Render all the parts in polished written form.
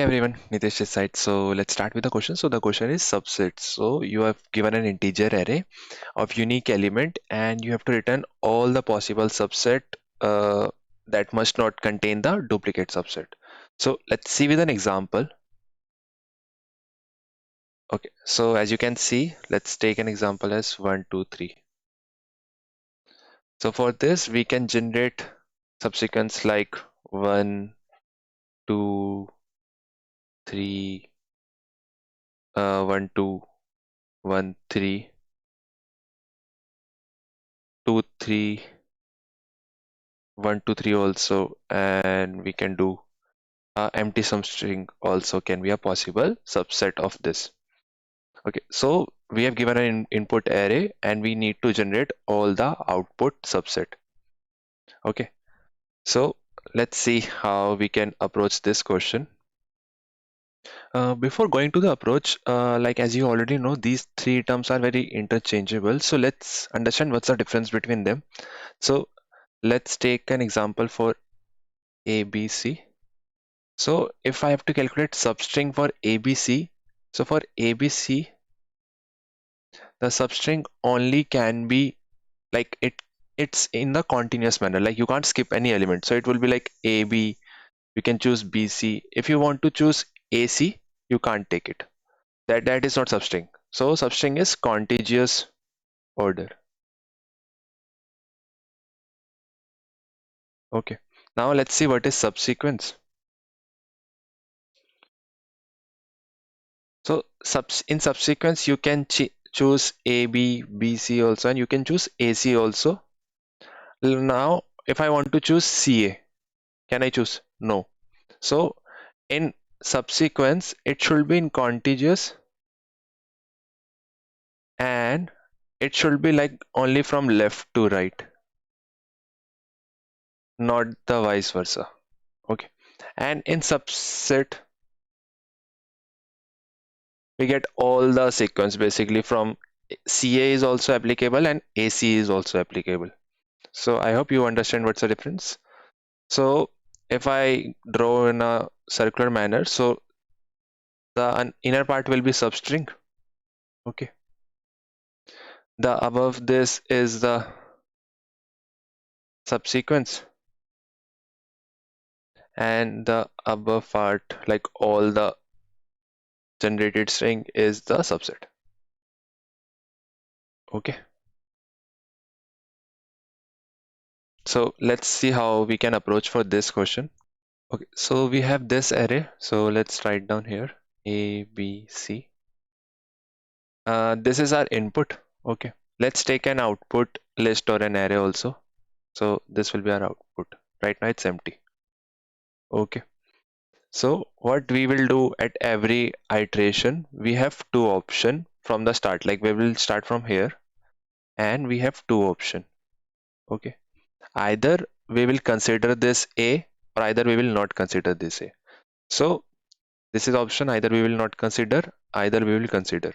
Hey everyone, Nitesh this side. So let's start with the question. So the question is subset. So you have given an integer array of unique element and you have to return all the possible subset that must not contain the duplicate subset. So let's see with an example. Okay, so as you can see, let's take an example as 1, 2, 3. So for this, we can generate subsequence like 1, 2, 3, 1, 2, 1, 3, 2, 3, 1, 2, 3 also, and we can do empty sum string also can be a possible subset of this. Okay, so we have given an input array and we need to generate all the output subset. Okay, so let's see how we can approach this question. Before going to the approach, like as you already know, these three terms are very interchangeable. So let's understand what's the difference between them. So let's take an example for ABC. So if I have to calculate substring for ABC, so for ABC, the substring only can be like it's in the continuous manner, like you can't skip any element. So it will be like AB, you can choose BC. If you want to choose AC, you can't take it. That is not substring. So substring is contiguous order. Okay. Now let's see what is subsequence. So in subsequence, you can choose AB, BC also, and you can choose AC also. Now, if I want to choose CA, can I choose? No. So in subsequence, it should be in contiguous and it should be like only from left to right, not the vice versa. Okay. And in subset, we get all the sequence basically from CA is also applicable and AC is also applicable. So I hope you understand what's the difference. So if I draw in a circular manner, so the inner part will be substring. Okay. The above this is the subsequence and the above part, like all the generated string, is the subset. Okay. So let's see how we can approach for this question. Okay, so we have this array. So let's write down here A, B, C. This is our input. Okay. Let's take an output list or an array also. So this will be our output. Right now it's empty. Okay. So what we will do at every iteration, we have two options from the start. Like we will start from here and we have two options. Okay. Either we will consider this A or either we will not consider this A. So this is option, either we will not consider, either we will consider.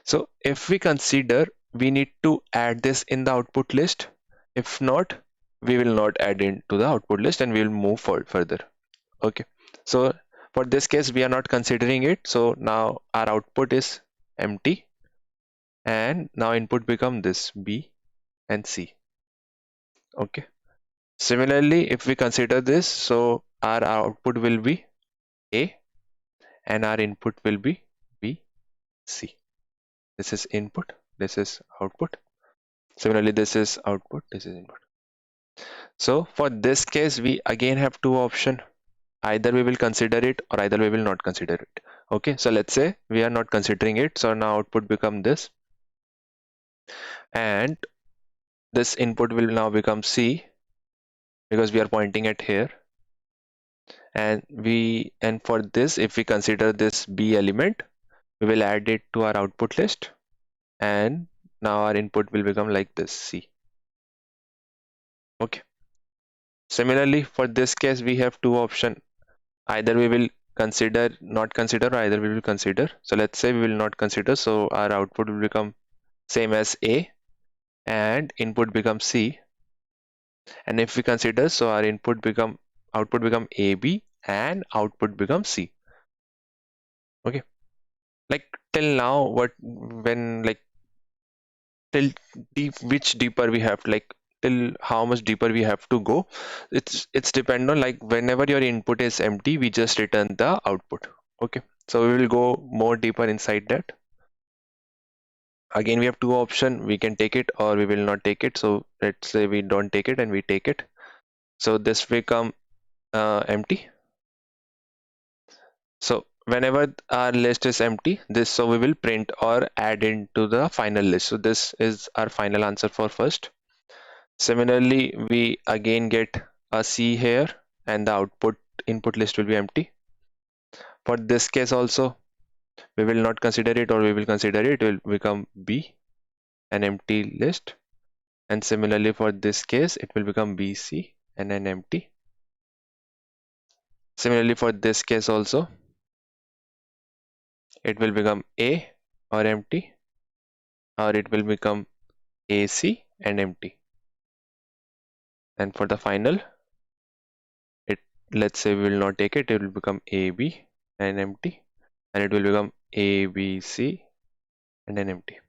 So if we consider, we need to add this in the output list. If not, we will not add into the output list and we will move forward further. Okay. So for this case, we are not considering it. So now our output is empty and now input become this B and C. Okay. Similarly, if we consider this, so our output will be A and our input will be B, C. This is input, this is output. Similarly, this is output, this is input. So for this case, we again have two options. Either we will consider it or either we will not consider it. Okay, so let's say we are not considering it. So now output become this. And this input will now become C because we are pointing at here. And for this, if we consider this B element, we will add it to our output list. And now our input will become like this C. Okay. Similarly, for this case, we have two options. Either we will consider, not consider, or either we will consider. So let's say we will not consider. So our output will become same as A and input becomes C. And if we consider, so our output become AB and output becomes C. Okay, like till now, when like till which deeper we have, like till how much deeper we have to go, it's depend on, like whenever your input is empty, we just return the output. Okay, so we will go more deeper inside that. Again, we have two option, we can take it or we will not take it. So let's say we don't take it and we take it, so this become empty. So whenever our list is empty, this, so we will print or add into the final list. So this is our final answer for first. Similarly, we again get a C here and the output input list will be empty. For this case also, we will not consider it or we will consider it, it will become B, an empty list. And similarly for this case, it will become BC and an empty. Similarly for this case also, it will become A or empty, or it will become AC and empty. And for the final, it, let's say we will not take it, it will become AB and empty, and it will become ABC and an empty.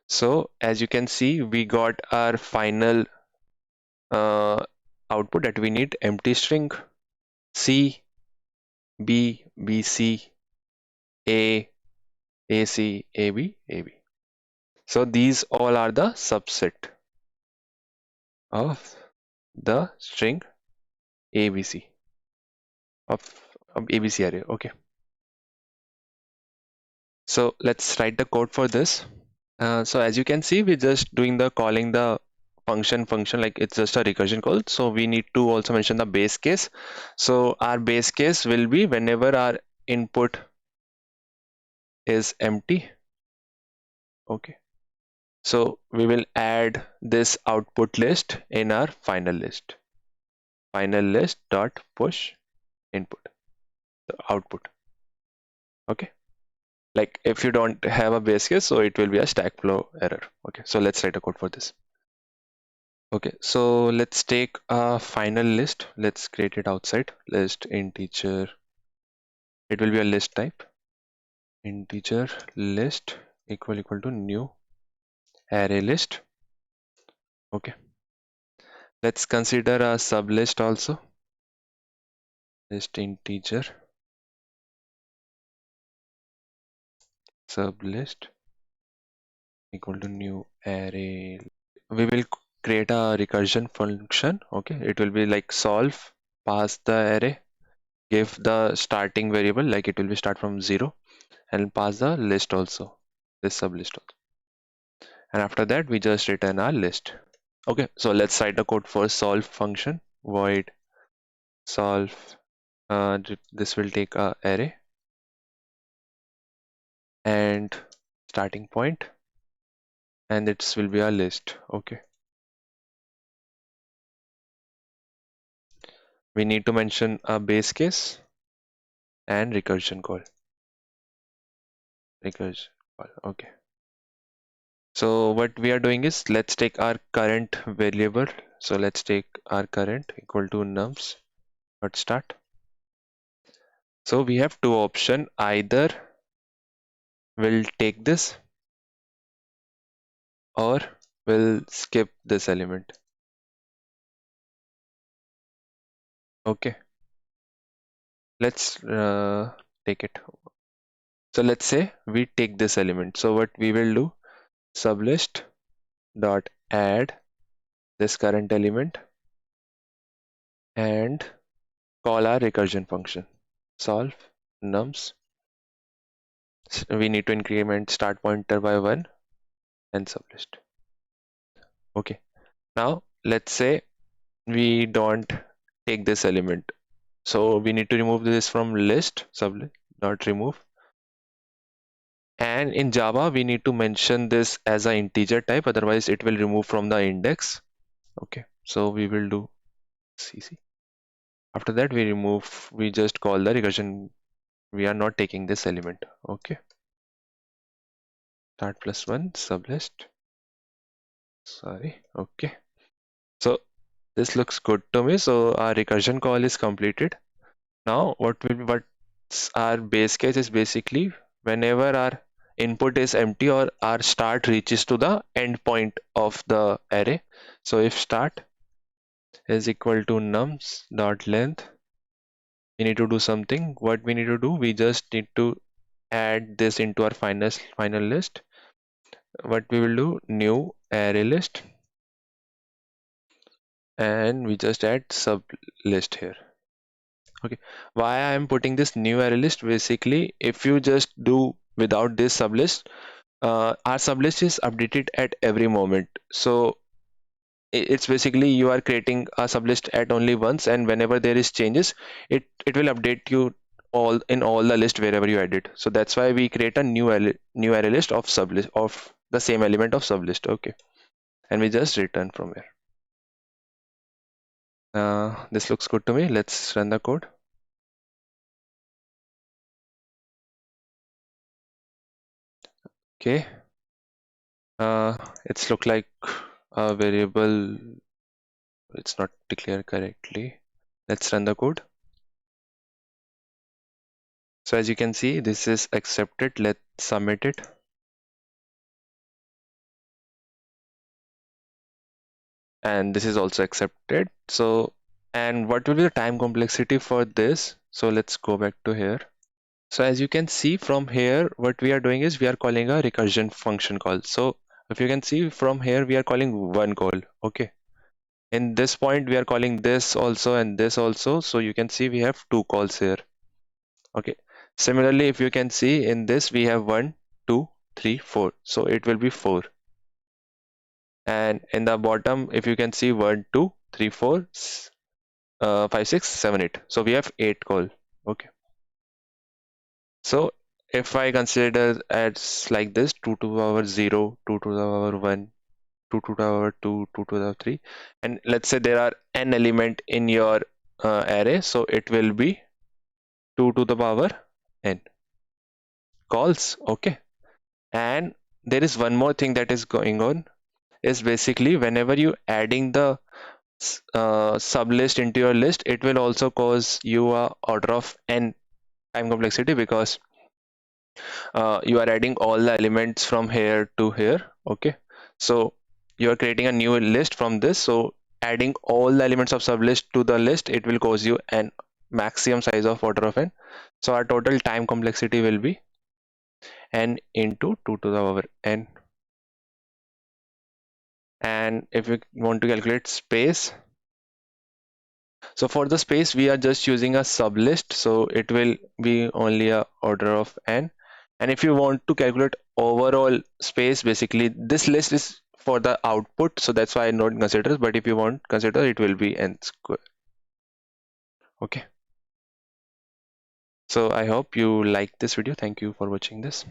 So as you can see, we got our final output that we need empty string C, B, BC, A, AC, AB, AB. So these all are the subset of the string ABC of ABC array. Okay. So let's write the code for this. So as you can see, we're just doing the calling the function like it's just a recursion call. So we need to also mention the base case. So our base case will be whenever our input is empty. Okay. So we will add this output list in our final list. Final list dot push input, the output. Okay. Like if you don't have a base case, so it will be a stack flow error. Okay. So let's write a code for this. Okay, so let's take a final list. Let's create it outside. List integer. It will be a list type. Integer list equal to new array list. Okay. Let's consider a sublist also. List integer sublist equal to new array. We will create a recursion function. Okay, it will be like solve, pass the array, give the starting variable, like it will be start from 0, and pass the list also, this sublist also. And after that we just return our list. Okay, so let's write the code for solve function. Void solve, this will take a array and starting point, and it will be a list. Okay, we need to mention a base case and recursion call. Okay, so what we are doing is, let's take our current variable. So let's take our current equal to nums dot start. So we have two options, either we'll take this or we'll skip this element. Okay, let's take it. So let's say we take this element. So what we will do, sublist dot add this current element and call our recursion function solve nums. We need to increment start pointer by 1 and sublist. Okay, now let's say we don't take this element, so we need to remove this from list sublist dot remove. And in Java, we need to mention this as an integer type, otherwise it will remove from the index. Okay, so we will do CC. After that, we just call the recursion. We are not taking this element. Okay, start plus 1 sublist. Sorry. Okay, so this looks good to me. So our recursion call is completed. Now what our base case is basically whenever our input is empty or our start reaches to the end point of the array. So if start is equal to nums dot length, we need to do something. What we need to do, we just need to add this into our final list. What we will do, new array list, and we just add sub list here. Okay, why I am putting this new array list? Basically, if you just do without this sublist, our sublist is updated at every moment. So it's basically you are creating a sublist at only once, and whenever there is changes, it will update you all in all the list wherever you edit. So that's why we create a new array list of sublist of the same element of sublist. Okay, and we just return from here. This looks good to me. Let's run the code. Okay. It's look like a variable. It's not declared correctly. Let's run the code. So as you can see, this is accepted. Let's submit it. And this is also accepted. So, and what will be the time complexity for this? So let's go back to here. So as you can see from here, what we are doing is we are calling a recursion function call. So if you can see from here, we are calling one call. Okay. In this point, we are calling this also and this also. So you can see we have two calls here. Okay. Similarly, if you can see in this, we have 1, 2, 3, 4. So it will be 4. And in the bottom, if you can see 1, 2, 3, 4, 5, 6, 7, 8. So we have 8 call. Okay. So if I consider as like this 2 to the power 0, 2 to the power 1, 2 to the power 2, 2 to the power 3, and let's say there are n element in your array, so it will be 2 to the power n calls. Okay. And there is one more thing that is going on, is basically whenever you adding the sublist into your list, it will also cause you a order of n time complexity, because you are adding all the elements from here to here. Okay, so you are creating a new list from this, so adding all the elements of sublist to the list, it will cause you an maximum size of order of n. So our total time complexity will be n into 2 to the power n. And if you want to calculate space, so for the space we are just using a sublist, so it will be only a order of n. And if you want to calculate overall space, basically this list is for the output, so that's why I not consider, but if you want consider, it will be n square. Okay, so I hope you like this video. Thank you for watching this.